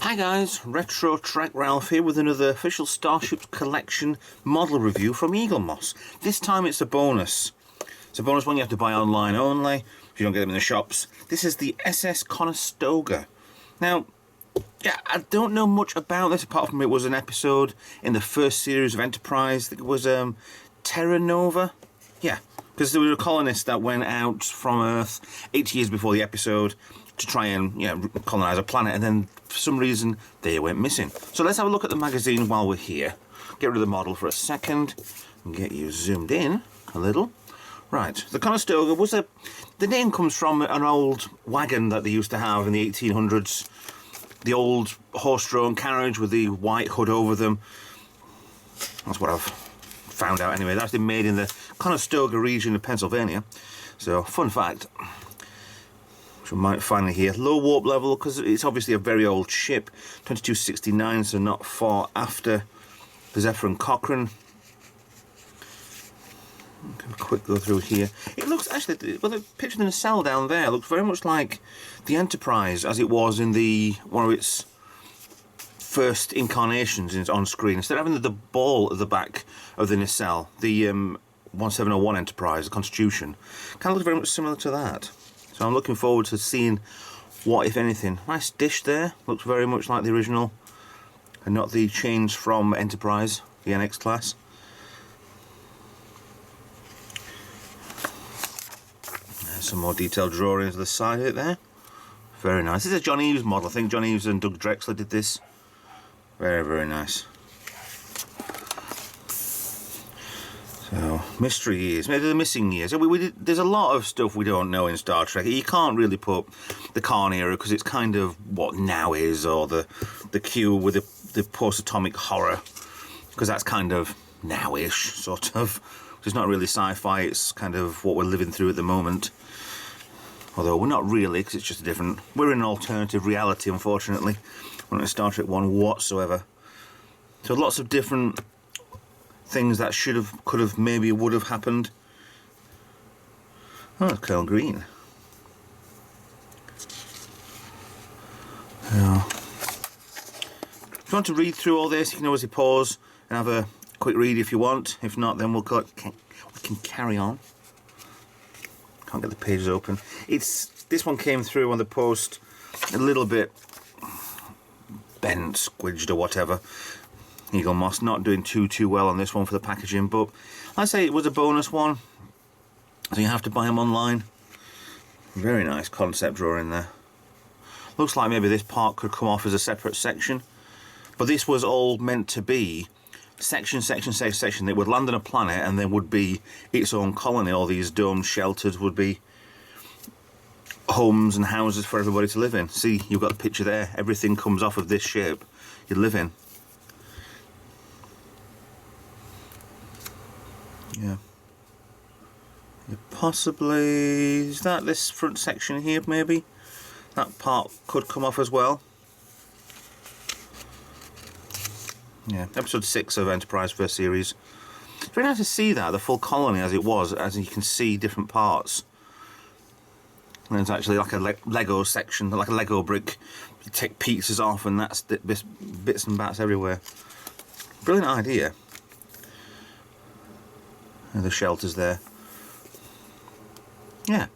Hi guys, Retro Trek Ralph here with another official Starship collection model review from Eaglemoss. This time it's a bonus. It's a bonus one you have to buy online only, if you don't get them in the shops. This is the SS Conestoga. Now, yeah, I don't know much about this apart from it was an episode in the first series of Enterprise. I think it was Terra Nova. Yeah, because there were a colonist that went out from Earth 8 years before the episode to try and colonize a planet, and then for some reason they went missing. So let's have a look at the magazine while we're here. Get rid of the model for a second and get you zoomed in a little. Right, the Conestoga was the name comes from an old wagon that they used to have in the 1800s. The old horse-drawn carriage with the white hood over them. That's what I've found out anyway. That's been made in the Conestoga region of Pennsylvania. So, fun fact, which we might find here. Low warp level, because it's obviously a very old ship. 2269, so not far after the Zephyr and Cochrane. Have a quick go through here. It looks actually, well, the picture in the cell down there looks very much like the Enterprise as it was in one of its first incarnations on screen. Instead of having the ball at the back of the nacelle, the 1701 Enterprise, the Constitution, kind of looks very much similar to that. So I'm looking forward to seeing what, if anything. Nice dish there, looks very much like the original and not the change from Enterprise, the NX class. There's some more detailed drawings of the side of it there. Very nice. This is a John Eaves model. I think John Eaves and Doug Drexler did this. Very, very nice. So, mystery years, maybe the missing years. There's a lot of stuff we don't know in Star Trek. You can't really put the Khan era because it's kind of what now is, or the Q with the post-atomic horror, because that's kind of now-ish, sort of. It's not really sci-fi, it's kind of what we're living through at the moment. Although we're not really, because it's just a different... We're in an alternative reality, unfortunately. We're not in Star Trek 1 whatsoever. So lots of different things that should have, could have, maybe would have happened. Oh, it's Colonel Green. Yeah. If you want to read through all this, you can always pause and have a quick read if you want. If not, then we can carry on. Can't get the pages open. This one came through on the post a little bit bent, squidged or whatever. Eaglemoss not doing too well on this one for the packaging, but I say it was a bonus one, so you have to buy them online. Very nice concept drawing there. Looks like maybe this part could come off as a separate section, but this was all meant to be section. It would land on a planet and there would be its own colony. All these domed shelters would be homes and houses for everybody to live in. See, you've got the picture there. Everything comes off of this ship you live in. Yeah. Possibly, is that this front section here maybe? That part could come off as well. Yeah, episode 6 of Enterprise first series. It's very nice to see that, the full colony as it was, as you can see different parts. And there's actually like a Lego section, like a Lego brick. You take pieces off and that's bits and bats everywhere. Brilliant idea. And the shelters there. Yeah.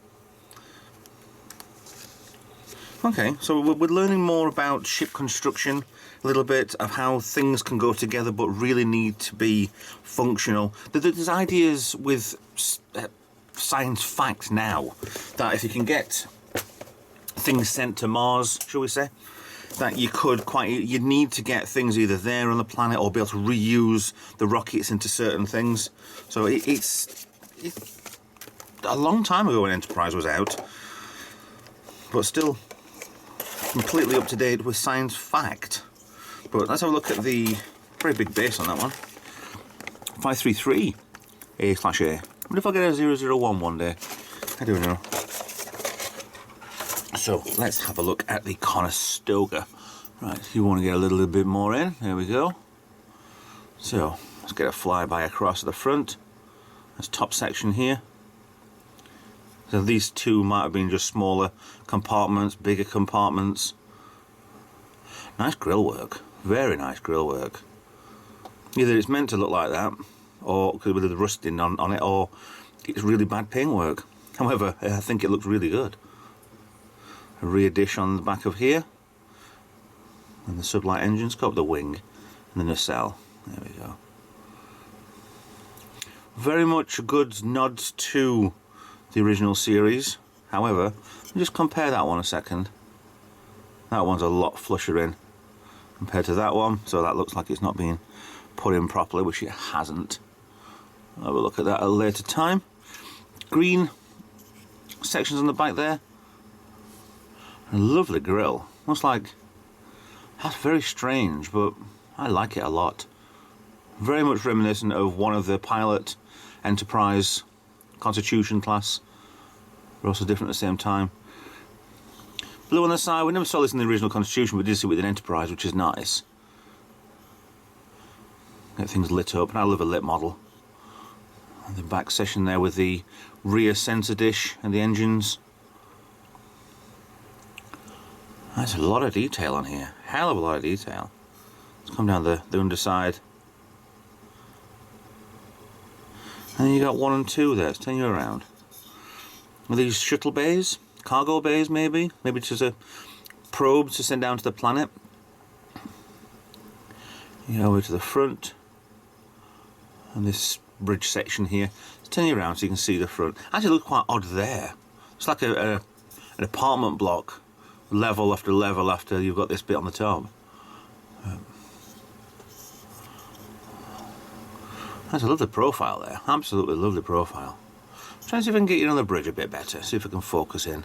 Okay, so we're learning more about ship construction, a little bit of how things can go together but really need to be functional. There's ideas with science fact now that if you can get things sent to Mars, shall we say, that you'd need to get things either there on the planet or be able to reuse the rockets into certain things. So it's a long time ago when Enterprise was out, but still completely up to date with science fact. But let's have a look at the very big base on that one. 533 A/A. I wonder if I'll get a 001 one day. I don't know. So let's have a look at the Conestoga. Right, you want to get a little bit more in. There we go. So let's get a flyby across the front. This top section here. So these two might have been just smaller compartments, bigger compartments. Nice grill work, very nice grill work. Either it's meant to look like that, or because with the rusting on it, or it's really bad paintwork. However, I think it looks really good. A rear dish on the back of here, and the sublight engine scope, the wing, and the nacelle. There we go. Very much good nods to the original series. However, just compare that one a second. That one's a lot flusher in compared to that one, so that looks like it's not being put in properly, which it hasn't. I'll have a look at that at a later time. Green sections on the back there. A lovely grille. Looks like, that's very strange, but I like it a lot. Very much reminiscent of one of the Pilot Enterprise Constitution class. They're also different at the same time. Blue on the side, we never saw this in the original Constitution, but we did see it with an Enterprise, which is nice. Get things lit up, and I love a lit model. And the back section there with the rear sensor dish and the engines. That's a lot of detail on here, hell of a lot of detail. Let's come down the underside. And then you got 1 and 2 there, let's turn you around. Are these shuttle bays? Cargo bays maybe? Maybe just a probe to send down to the planet. You go over to the front. And this bridge section here. Let's turn you around so you can see the front. Actually, it looks quite odd there. It's like an apartment block, level after level after you've got this bit on the top. That's a lovely profile there. Absolutely lovely profile. Try and see if I can get you on the bridge a bit better. See if I can focus in.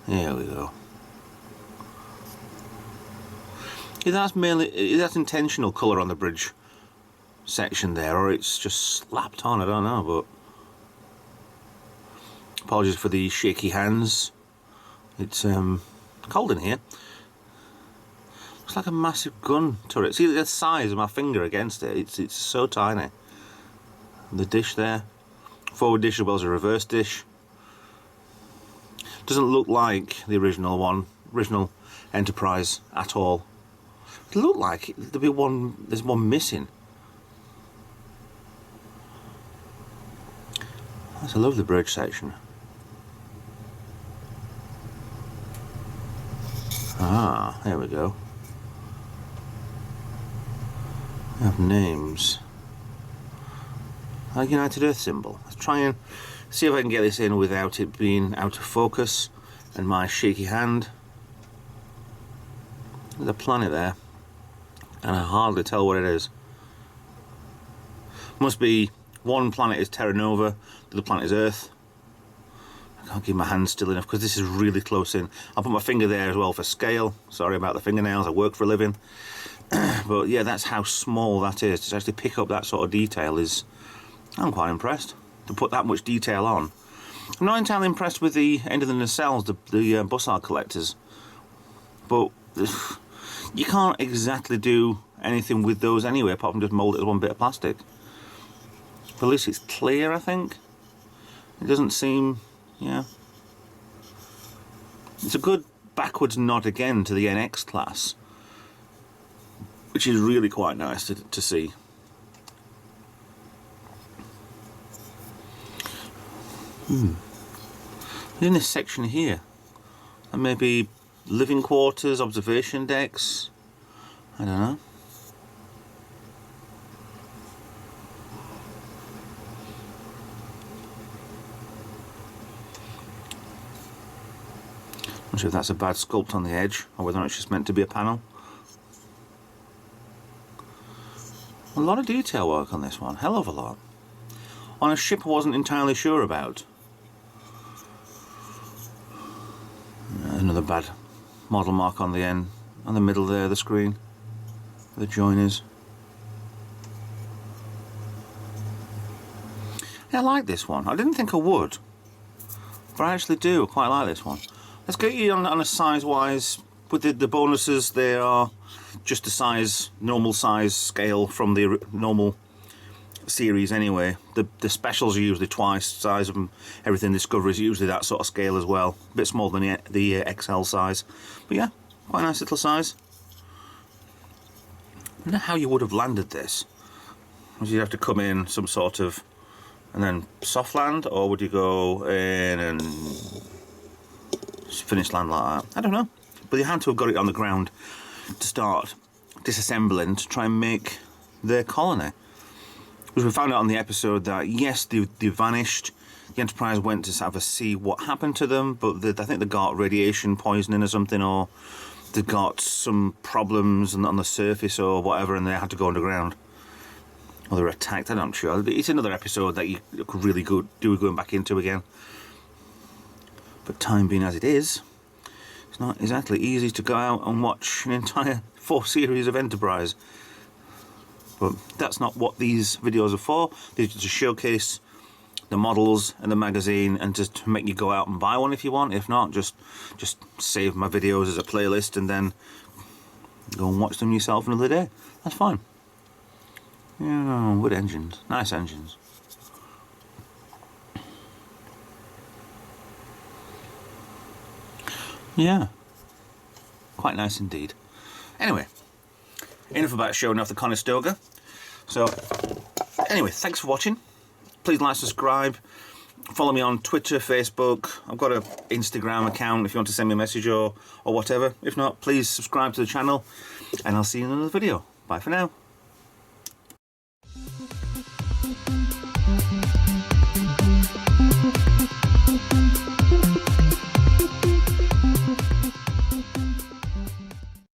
There we go. Either that's intentional colour on the bridge section there, or it's just slapped on, I don't know, but apologies for the shaky hands. It's cold in here. Looks like a massive gun turret. See the size of my finger against it, it's so tiny. The dish there, forward dish as well as a reverse dish. Doesn't look like the original Enterprise at all. It looked like there's one missing. That's a lovely bridge section. Ah, there we go. We have names. A United Earth symbol. Let's try and see if I can get this in without it being out of focus and my shaky hand. There's a planet there, and I hardly tell what it is. Must be one planet is Terra Nova, the other planet is Earth. I can't keep my hand still enough because this is really close in. I'll put my finger there as well for scale. Sorry about the fingernails, I work for a living. But yeah, that's how small that is. To actually pick up that sort of detail is... I'm quite impressed to put that much detail on. I'm not entirely impressed with the end of the nacelles, the bussard collectors. But you can't exactly do anything with those anyway, apart from just mould it as one bit of plastic. But at least it's clear, I think. It doesn't seem... yeah. It's a good backwards nod again to the NX class, which is really quite nice to see. In this section here, and maybe living quarters, observation decks, I don't know. Not sure if that's a bad sculpt on the edge, or whether or not it's just meant to be a panel. A lot of detail work on this one, hell of a lot. On a ship I wasn't entirely sure about. Another bad model mark on the end, on the middle there, the screen, where the join is. Yeah, I like this one. I didn't think I would, but I actually do. I quite like this one. Let's get you on a size-wise, with the bonuses, they are just the size, normal size scale from the normal series anyway. The specials are usually twice the size of them. Everything Discovery is usually that sort of scale as well. A bit smaller than the XL size. But yeah, quite a nice little size. I don't know how you would have landed this. Would you have to come in some sort of, and then soft land, or would you go in and finish land like that? I don't know. But you had to have got it on the ground to start disassembling to try and make their colony. Because we found out on the episode that yes, they vanished. The Enterprise went to have a see what happened to them, but I think they got radiation poisoning or something, or they got some problems on the surface or whatever, and they had to go underground. Or they were attacked, I'm not sure. It's another episode that you could really do going back into again. But time being as it is, it's not exactly easy to go out and watch an entire 4 series of Enterprise. But that's not what these videos are for. These are to showcase the models and the magazine, and just to make you go out and buy one if you want. If not, just save my videos as a playlist and then go and watch them yourself another day. That's fine. Yeah, good engines. Nice engines. Yeah. Quite nice indeed. Anyway, enough about showing off the Conestoga. So, anyway, thanks for watching. Please like, subscribe. Follow me on Twitter, Facebook. I've got an Instagram account if you want to send me a message or whatever. If not, please subscribe to the channel. And I'll see you in another video. Bye for now.